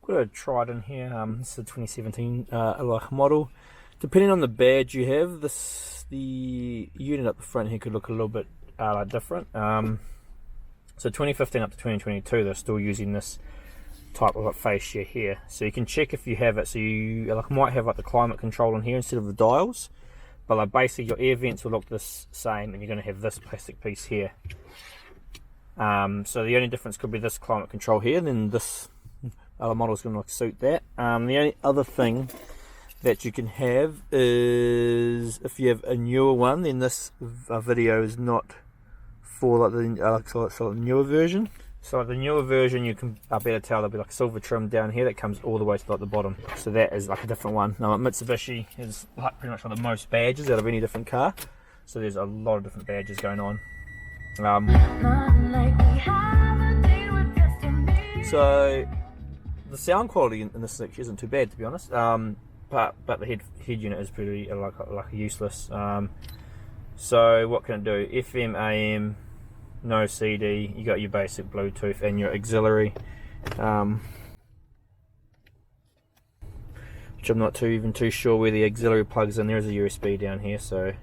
got a Triton here. This is a 2017 like model. Depending on the badge you have, the unit up the front here could look a little bit like different. So 2015 up to 2022, they're still using this type of like fascia here. So you can check if you have it. So you like might have like the climate control on here instead of the dials. But like basically your air vents will look the same, and you're going to have this plastic piece here. So the only difference could be this climate control here, and then this other model is going to suit that. The only other thing that you can have is if you have a newer one, then this video is not for like the newer version. So the newer version, you can better tell there'll be like silver trim down here that comes all the way to like the bottom. So that is like a different one. Now Mitsubishi is like pretty much one of the most badges out of any different car. So there's a lot of different badges going on. So the sound quality in this section isn't too bad, to be honest. But the head unit is pretty like useless. So what can it do? FM, AM, no CD. You got your basic Bluetooth and your auxiliary, which I'm not even too sure where the auxiliary plugs in. There is a USB down here, so I'm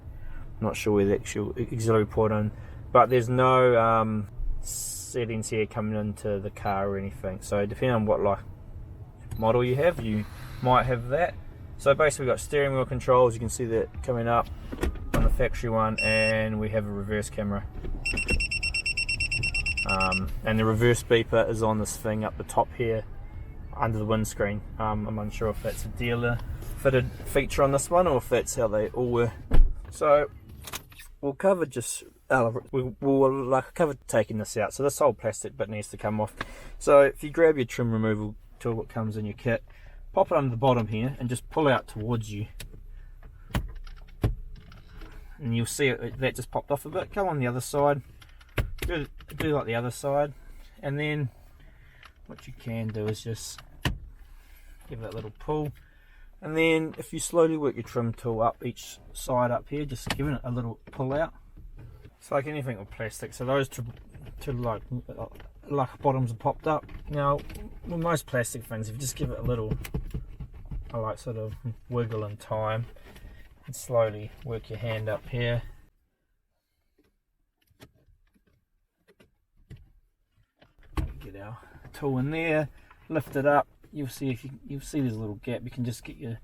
not sure where the actual auxiliary port in. But there's no settings here coming into the car or anything. So depending on what like model you have, you might have that. So basically we've got steering wheel controls. You can see that coming up on the factory one, and we have a reverse camera. And the reverse beeper is on this thing up the top here under the windscreen. I'm unsure if that's a dealer fitted feature on this one or if that's how they all were. So we'll cover we'll cover taking this out. So this whole plastic bit needs to come off. So if you grab your trim removal tool that comes in your kit, pop it under the bottom here and just pull out towards you, and you'll see that just popped off a bit. Go on the other side, do like the other side, and then what you can do is just give it a little pull, and then if you slowly work your trim tool up each side up here, just giving it a little pull out. It's like anything with plastic, so those two like bottoms are popped up. Now with most plastic things, if you just give it a little sort of wiggle in time and slowly work your hand up here, get our tool in there, lift it up, you'll see there's a little gap you can just get your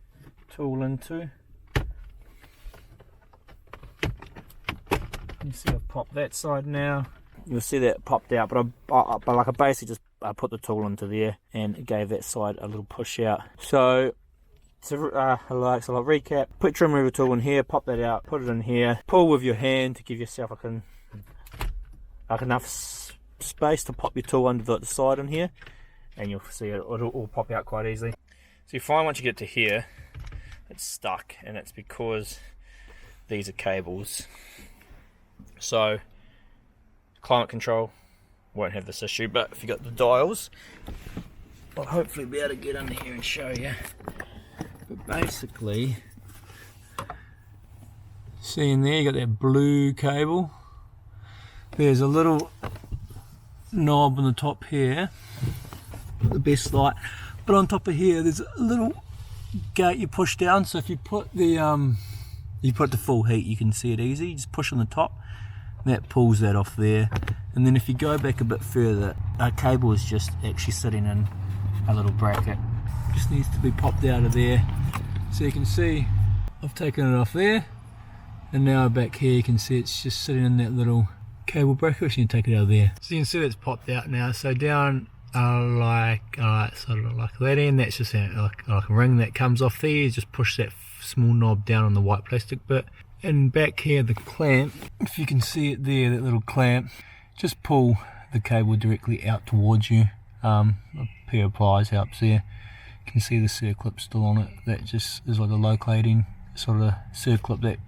tool into. You see I've popped that side now. You'll see that it popped out, but I basically just put the tool into there and gave that side a little push out. So to recap, put your trim removal tool in here, pop that out, put it in here, pull with your hand to give yourself like enough space to pop your tool under the side in here, and you'll see it'll all pop out quite easily. So you find once you get to here, it's stuck, and it's because these are cables. So climate control won't have this issue, but if you got the dials, I'll hopefully be able to get under here and show you. But basically, see in there, you got that blue cable. There's a little knob on the top here, the best light. But on top of here, there's a little gate you push down. So if you put the full heat, you can see it easy. You just push on the top. That pulls that off there, and then if you go back a bit further, our cable is just actually sitting in a little bracket. Just needs to be popped out of there. So you can see I've taken it off there, and now back here you can see it's just sitting in that little cable bracket. So you can take it out of there. So you can see it's popped out now. So down sort of like that end, that's just like a ring that comes off there. You just push that small knob down on the white plastic bit. And back here, the clamp, if you can see it there, that little clamp, just pull the cable directly out towards you. A pair of pliers helps there. You can see the circlip still on it. That just is like a locating sort of circlip that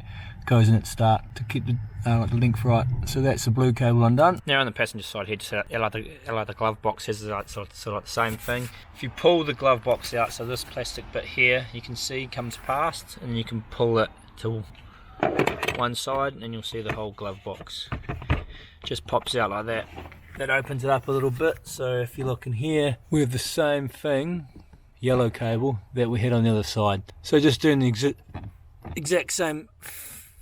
goes in at start to keep the length right. So that's the blue cable undone. Now on the passenger side here, just like the glove box has sort of like the same thing. If you pull the glove box out, so this plastic bit here, you can see comes past, and you can pull it to one side and you'll see the whole glove box just pops out like that. That opens it up a little bit. So if you look in here, we have the same thing yellow cable that we had on the other side. So just doing the exact same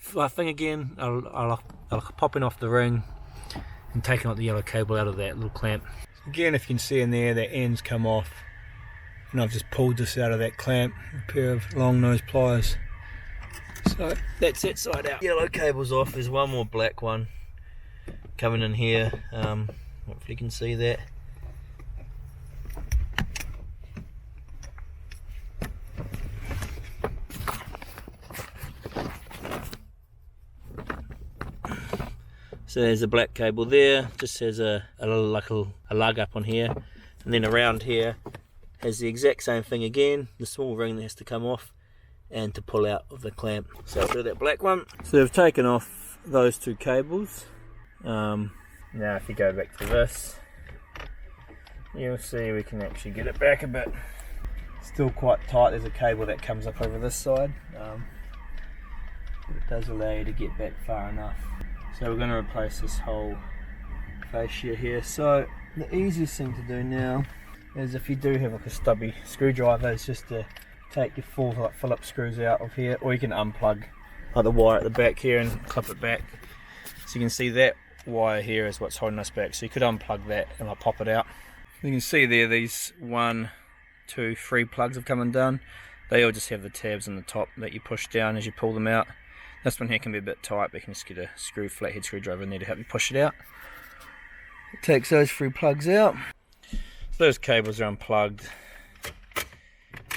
thing again. I'll popping off the ring and taking out the yellow cable out of that little clamp. Again, if you can see in there, that end's come off, and I've just pulled this out of that clamp, a pair of long nose pliers. So that's that side out. Yellow cable's off. There's one more black one coming in here. Hopefully you can see that. So there's a black cable there, just has a lug up on here, and then around here has the exact same thing again, the small ring that has to come off and to pull out of the clamp. So I'll do that black one. So I've taken off those two cables. Now if you go back to this, you'll see we can actually get it back a bit. Still quite tight. There's a cable that comes up over this side, but it does allow you to get back far enough. So we're going to replace this whole fascia here. So the easiest thing to do now is, if you do have like a stubby screwdriver, is just to take your 4 like Phillips screws out of here, or you can unplug like the wire at the back here and clip it back. So you can see that wire here is what's holding us back. So you could unplug that and like pop it out. You can see there, these 1, 2, 3 plugs have come undone. They all just have the tabs on the top that you push down as you pull them out. This one here can be a bit tight, but you can just get a flathead screwdriver in there to help you push it out. It takes those 3 plugs out. So those cables are unplugged,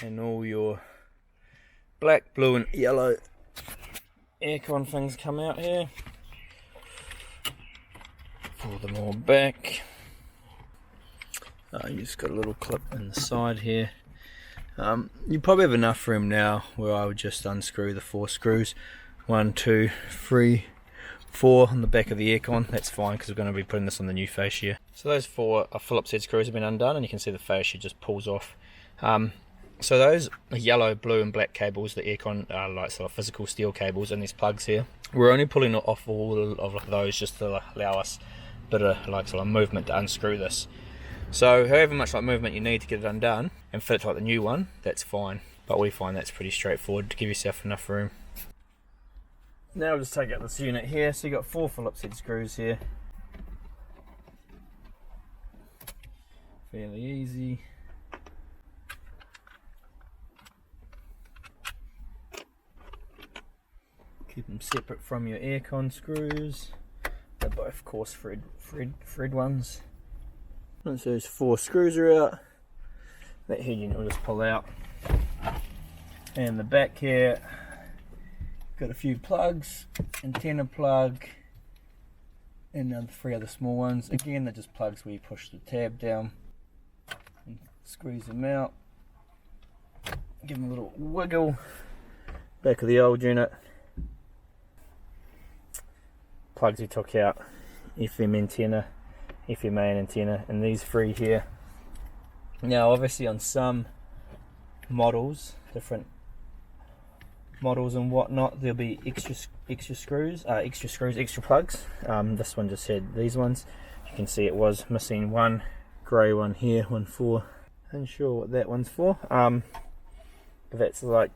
and all your black, blue and yellow aircon things come out here. Pull them all back. You just got a little clip in the side here. You probably have enough room now where I would just unscrew the 4 screws. 1, 2, 3, 4 on the back of the aircon. That's fine, because we're going to be putting this on the new fascia. So those 4 Phillips head screws have been undone, and you can see the fascia just pulls off. So those yellow, blue and black cables, the aircon are like sort of physical steel cables, and these plugs here, we're only pulling off all of those just to allow us a bit of like sort of movement to unscrew this. So however much like movement you need to get it undone and fit it like the new one, that's fine. But we find that's pretty straightforward to give yourself enough room. Now I'll just take out this unit here. So you've got 4 Phillips head screws here. Fairly easy. Keep them separate from your aircon screws. They're both coarse thread ones. Once those 4 screws are out, that head unit will just pull out. And the back here, got a few plugs, antenna plug, and 3 other small ones. Again, they're just plugs where you push the tab down and squeeze them out. Give them a little wiggle. Back of the old unit. Plugs we took out, FM antenna, FMA antenna, and these 3 here. Now obviously on some models, different models and whatnot, there'll be extra screws, extra plugs. This one just had these ones. You can see it was missing 1 grey one here, 1 4. Unsure what that one's for. But that's like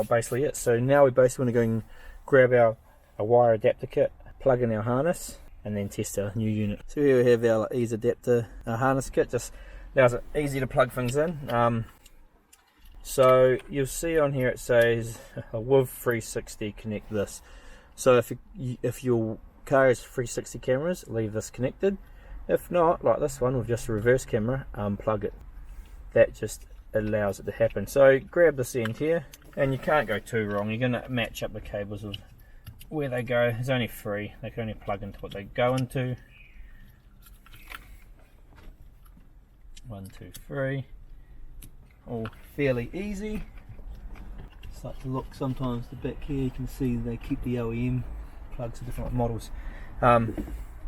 basically it. So now we basically want to go and grab our wire adapter kit, plug in our harness, and then test our new unit. So here we have our ease adapter harness kit. Just allows it easy to plug things in. So you'll see on here it says with 360 connect this. So if your car has 360 cameras, leave this connected. If not, like this one with just a reverse camera, unplug it. That just allows it to happen. So grab this end here, and you can't go too wrong. You're going to match up the cables with where they go. There's only 3. They can only plug into what they go into. 1, 2, 3. All fairly easy. Start to look, sometimes the back here you can see they keep the OEM plugs for different models.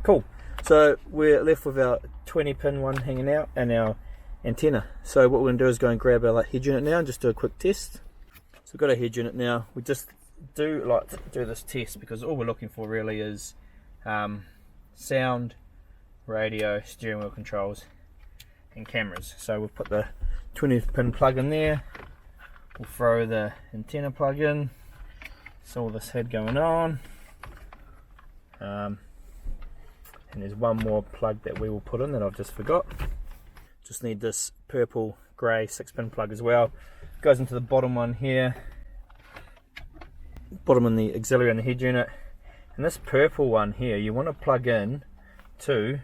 Cool. So we're left with our 20 pin one hanging out and our antenna. So what we're going to do is go and grab our head unit now and just do a quick test. So we've got our head unit now. We just do this test because all we're looking for really is sound, radio, steering wheel controls. and cameras. So we'll put the 20 pin plug in there, we'll throw the antenna plug in, so all this head going on, and there's one more plug that we will put in that I've just forgot. Just need this purple grey 6-pin plug as well. Goes into the bottom one here, bottom in the auxiliary and the head unit. And this purple one here, you want to plug in to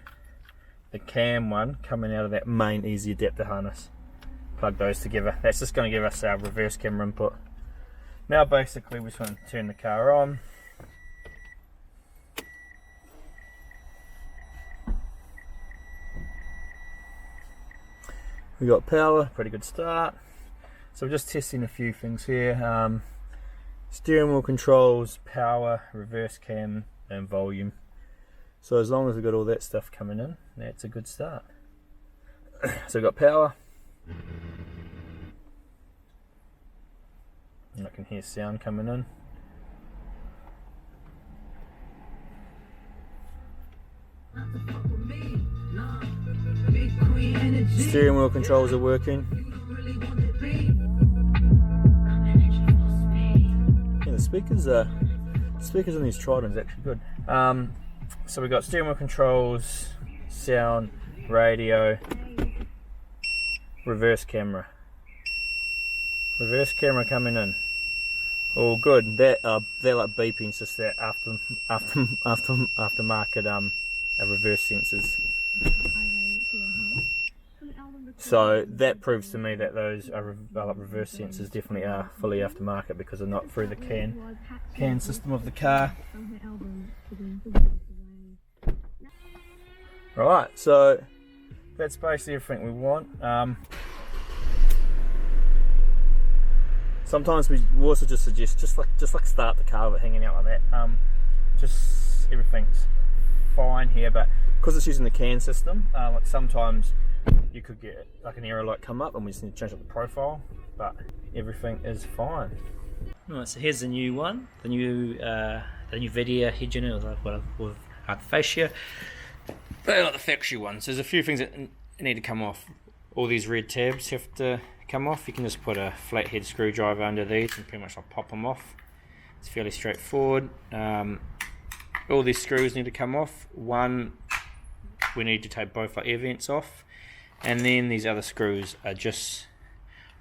the cam one coming out of that main easy adapter harness. Plug those together. That's just going to give us our reverse camera input. Now basically we just want to turn the car on. We got power, pretty good start. So we're just testing a few things here. Steering wheel controls, power, reverse cam and volume. So as long as we've got all that stuff coming in, that's a good start. So we've got power. And I can hear sound coming in. Steering wheel controls are working. Yeah, the speakers on these Tritons are actually good. So we've got steering wheel controls, sound, radio, reverse camera. Reverse camera coming in. All good. They're like beeping, it's just that aftermarket reverse sensors. So that proves to me that those reverse sensors definitely are fully aftermarket because they're not through the CAN system of the car. Right, so that's basically everything we want. Sometimes we also just suggest just like start the car with it hanging out like that. Just everything's fine here, but because it's using the CAN system, like sometimes you could get like an error light come up and we just need to change up the profile, but everything is fine. Right, so here's the new one, the new Vhedia head unit with fascia. They're not the factory ones. There's a few things that need to come off. All these red tabs have to come off. You can just put a flathead screwdriver under these and pretty much like pop them off. It's fairly straightforward. All these screws need to come off. One, we need to take both our air vents off, and then these other screws are just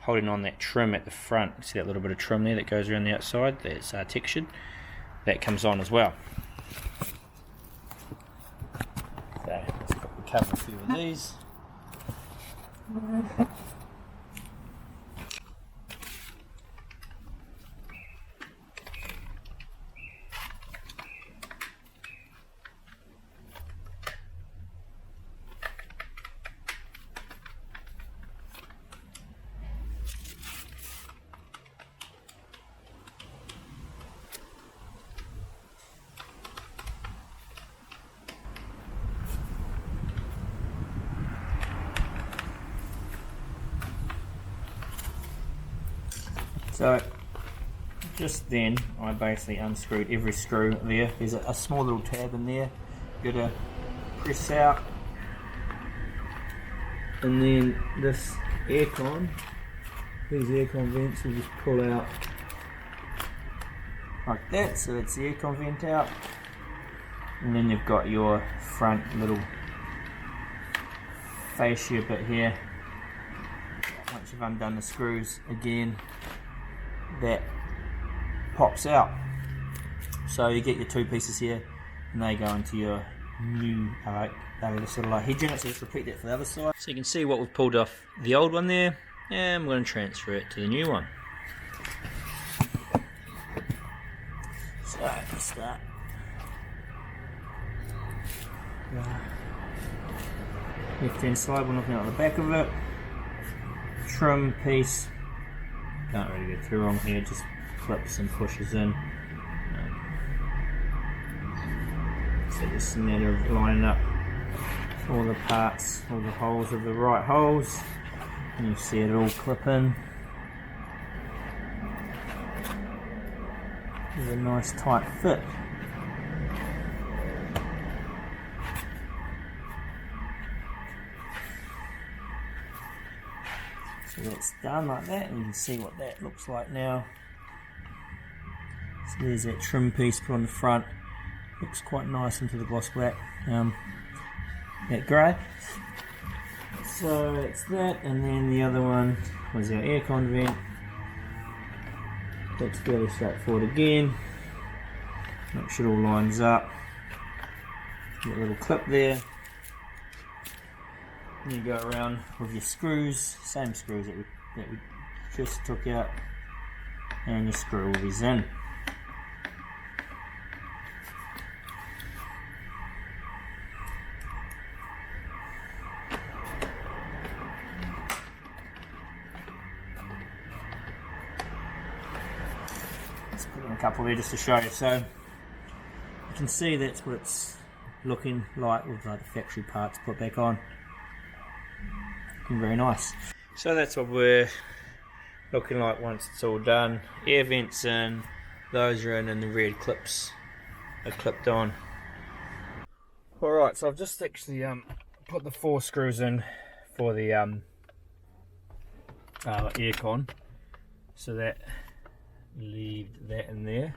holding on that trim at the front. See that little bit of trim there that goes around the outside that's textured? That comes on as well. So let's quickly cover a few of these. So just then I basically unscrewed every screw there. There's a small little tab in there. Got to press out, and then this aircon, these aircon vents will just pull out like that. So that's the aircon vent out, and then you've got your front little fascia bit here. Once you've undone the screws again, that pops out. So you get your two pieces here and they go into your new sort of head unit. So let's repeat that for the other side. So you can see what we've pulled off the old one there, and I'm going to transfer it to the new one. So let's start. Left hand side, we're looking at the back of it. Trim piece. Can't really go too wrong here, just clips and pushes in. So just a matter of lining up all the parts, all the holes of the right holes, and you see it all clip in. With a nice tight fit. that's done like that, and you can see what that looks like now. So there's that trim piece put on the front. Looks quite nice into the gloss black, that grey. So it's that, and then the other one was our aircon vent. That's fairly straightforward again. Make sure it all lines up. Got a little clip there. And you go around with your screws, same screws that we just took out, and you screw all these in. Let's put in a couple there just to show you. So you can see that's what it's looking like with like the factory parts put back on. Looking very nice. So that's what we're looking like once it's all done. Air vents in, those are in, and the red clips are clipped on. Alright, so I've just actually put the 4 screws in for the aircon. So that leave that in there.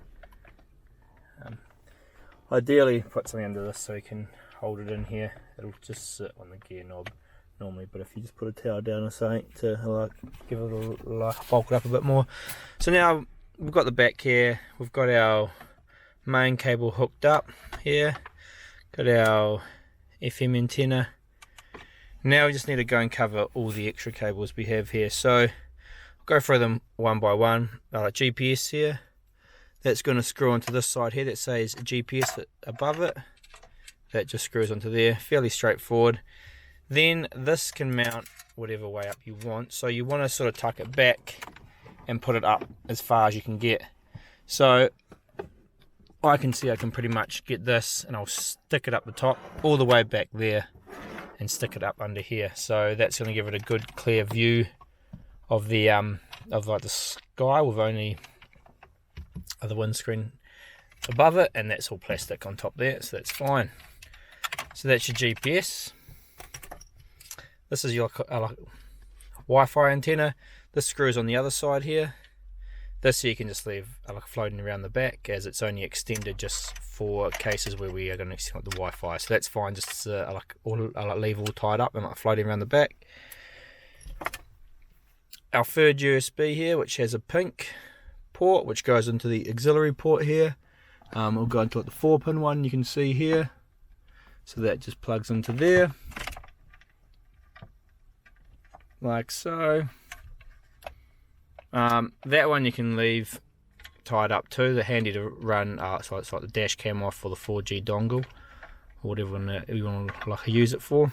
Ideally put something under this so you can hold it in here. It'll just sit on the gear knob normally, but if you just put a towel down or something to like give it a like bulk it up a bit more. So now we've got the back here, we've got our main cable hooked up here, got our FM antenna. Now we just need to go and cover all the extra cables we have here. So I'll go through them one by one. GPS here, that's going to screw onto this side here that says GPS above it. That just screws onto there, fairly straightforward. Then this can mount whatever way up you want. So you want to sort of tuck it back and put it up as far as you can get. So I can see I can pretty much get this, and I'll stick it up the top all the way back there and stick it up under here. So that's going to give it a good clear view of the like the sky with only the windscreen above it, and that's all plastic on top there, so that's fine. So that's your GPS. This is your Wi-Fi antenna. This screws on the other side here. This you can just leave floating around the back, as it's only extended just for cases where we are going to extend the Wi-Fi. So that's fine, just leave all tied up and floating around the back. Our third USB here, which has a pink port, which goes into the auxiliary port here. We'll go into the 4-pin one you can see here. So that just plugs into there, like so. That one you can leave tied up too. They're handy to run. So it's like the dash cam off for the 4G dongle, or whatever you want to use it for.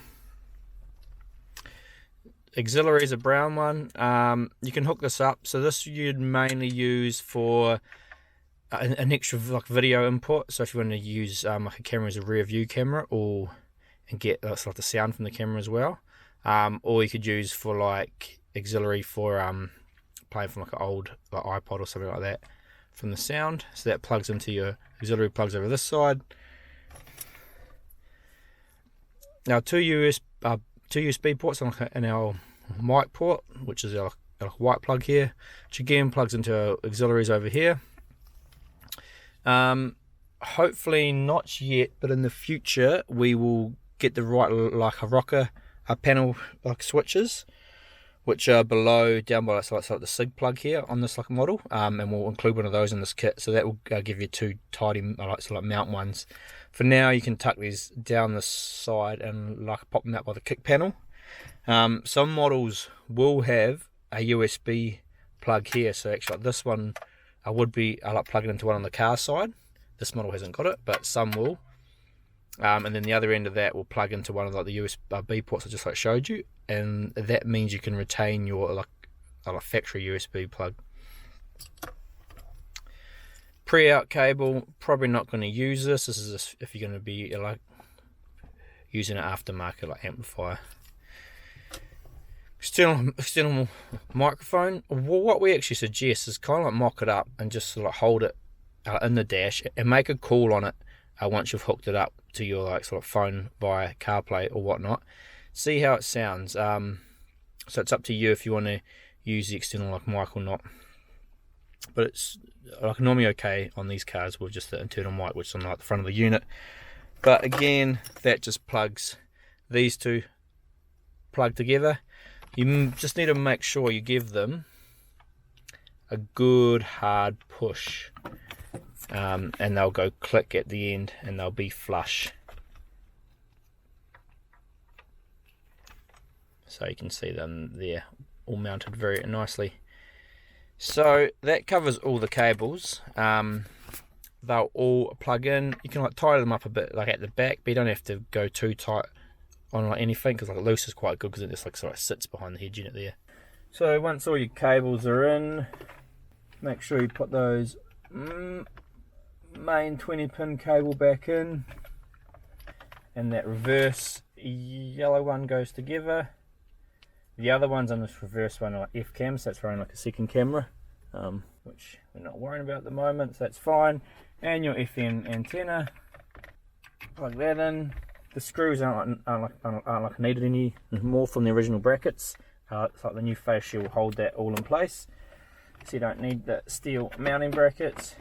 Auxiliary is a brown one. You can hook this up. So this you'd mainly use for an extra video input. So if you want to use a camera as a rear view camera, and get the sound from the camera as well. Or you could use for auxiliary for playing from an old iPod or something like that from the sound. So that plugs into your auxiliary, plugs over this side. Now two USB ports in our mic port, which is our white plug here, which again plugs into our auxiliaries over here. Hopefully not yet, but in the future we will get the right a rocker panel switches, which are down by the SIG plug here on this model, and we'll include one of those in this kit. So that will give you two tidy mount ones. For now, you can tuck these down the side and pop them out by the kick panel. Some models will have a USB plug here. So actually, this one I would be plugging into one on the car side. This model hasn't got it, but some will. And then the other end of that will plug into one of the USB ports I just showed you, and that means you can retain your factory USB plug. Pre-out cable, probably not going to use this. This is if you're going to be using an aftermarket amplifier. External microphone. Well, what we actually suggest is kind of mock it up and just hold it in the dash and make a call on it once you've hooked it up to your phone via CarPlay or whatnot. See how it sounds. So it's up to you if you want to use the external like mic or not. But it's like normally okay on these cars with just the internal mic, which is on like the front of the unit. But again, that just plugs these two plug together. You just need to make sure you give them a good hard push, and they'll go click at the end and they'll be flush. So you can see them there, all mounted very nicely. So that covers all the cables. They'll all plug in. You can like tie them up a bit like at the back, but you don't have to go too tight on like anything, because like loose is quite good because it just like sort of sits behind the head unit there. So once all your cables are in, make sure you put those main 20-pin cable back in, and that reverse yellow one goes together. The other ones on this reverse one are like F cams, so that's running like a second camera, which we're not worrying about at the moment, so that's fine. And your FM antenna, plug that in. The screws aren't like needed any more from the original brackets. It's like the new fascia will hold that all in place, so you don't need the steel mounting brackets.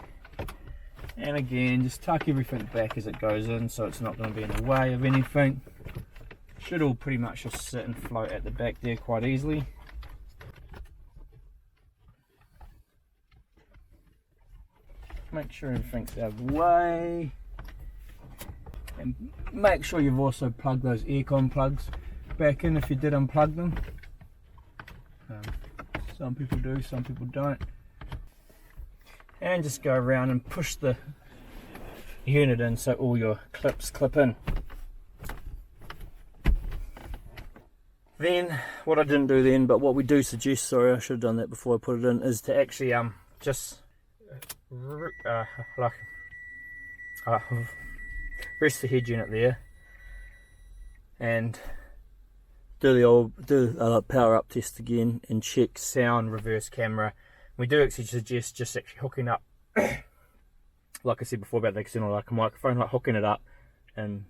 And again, just tuck everything back as it goes in, so it's not going to be in the way of anything. Should all pretty much just sit and float at the back there quite easily. Make sure everything's out of the way. And make sure you've also plugged those aircon plugs back in if you did unplug them. Some people do, some people don't. And just go around and push the unit in so all your clips clip in. Then, what I didn't do then, but what we do suggest, sorry I should have done that before I put it in, is to actually just rest the head unit there and do the power up test again and check sound, reverse camera. We do actually suggest just actually hooking up, like I said before about the external like a microphone, like hooking it up and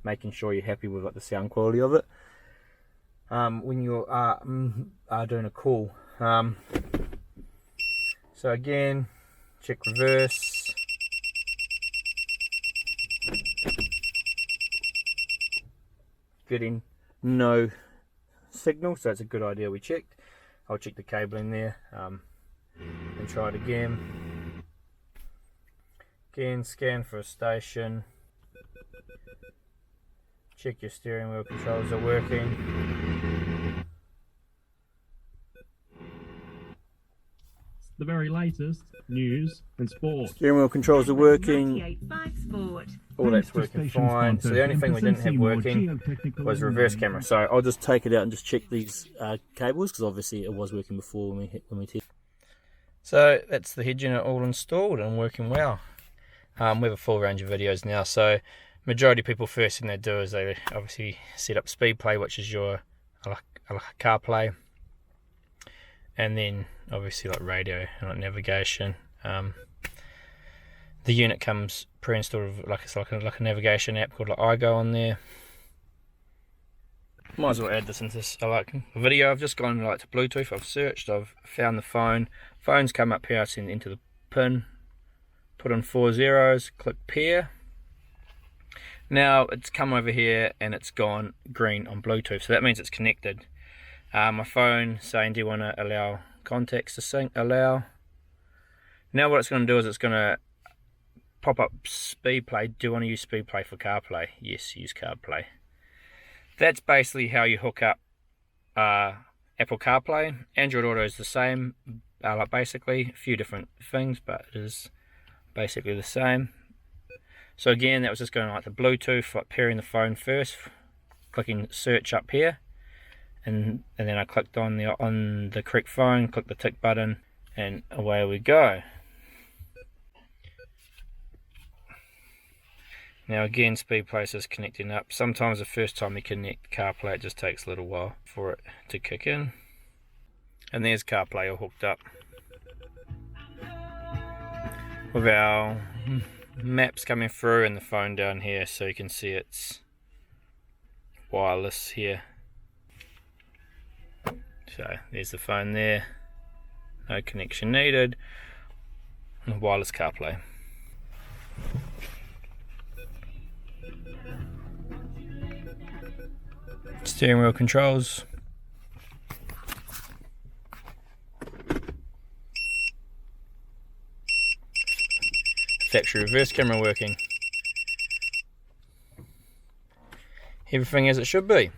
making sure you're happy with like the sound quality of it when you are doing a call. So again, check reverse. Getting no signal, so it's a good idea we checked. I'll check the cable in there and try it again. Again, scan for a station. Check your steering wheel controls are working. The very latest news and sport. Steering wheel controls are working. 98.5 Sport. All that's working fine. So the only thing we didn't have working was reverse camera. So I'll just take it out and just check these cables, because obviously it was working before when we tested. So that's the head unit all installed and working well. We have a full range of videos now. So majority of people, first thing they do is they obviously set up speed play, which is your like car play, and then obviously like radio and like navigation. The unit comes pre-installed with like a navigation app called like iGo on there. Might as well add this into this video. I've just gone like to Bluetooth. I've searched. I've found the phone. Phone's come up here. I send into the pin. Put in 4 zeros. Click pair. Now it's come over here and it's gone green on Bluetooth. So that means it's connected. My phone saying, do you want to allow contacts to sync? Allow. Now what it's going to do is it's going to pop up speed play. Do you want to use speed play for CarPlay? Yes, use CarPlay. That's basically how you hook up Apple CarPlay. Android Auto is the same, like basically a few different things, but it is basically the same. So again, that was just going like the Bluetooth, like pairing the phone first, clicking search up here, and then I clicked on the correct phone, click the tick button, and away we go. Now again, speed play is connecting up. Sometimes the first time you connect CarPlay, it just takes a little while for it to kick in. And there's CarPlay all hooked up. With our maps coming through and the phone down here, so you can see it's wireless here. So there's the phone there, no connection needed, and wireless CarPlay. Steering wheel controls. Factory reverse camera working. Everything as it should be.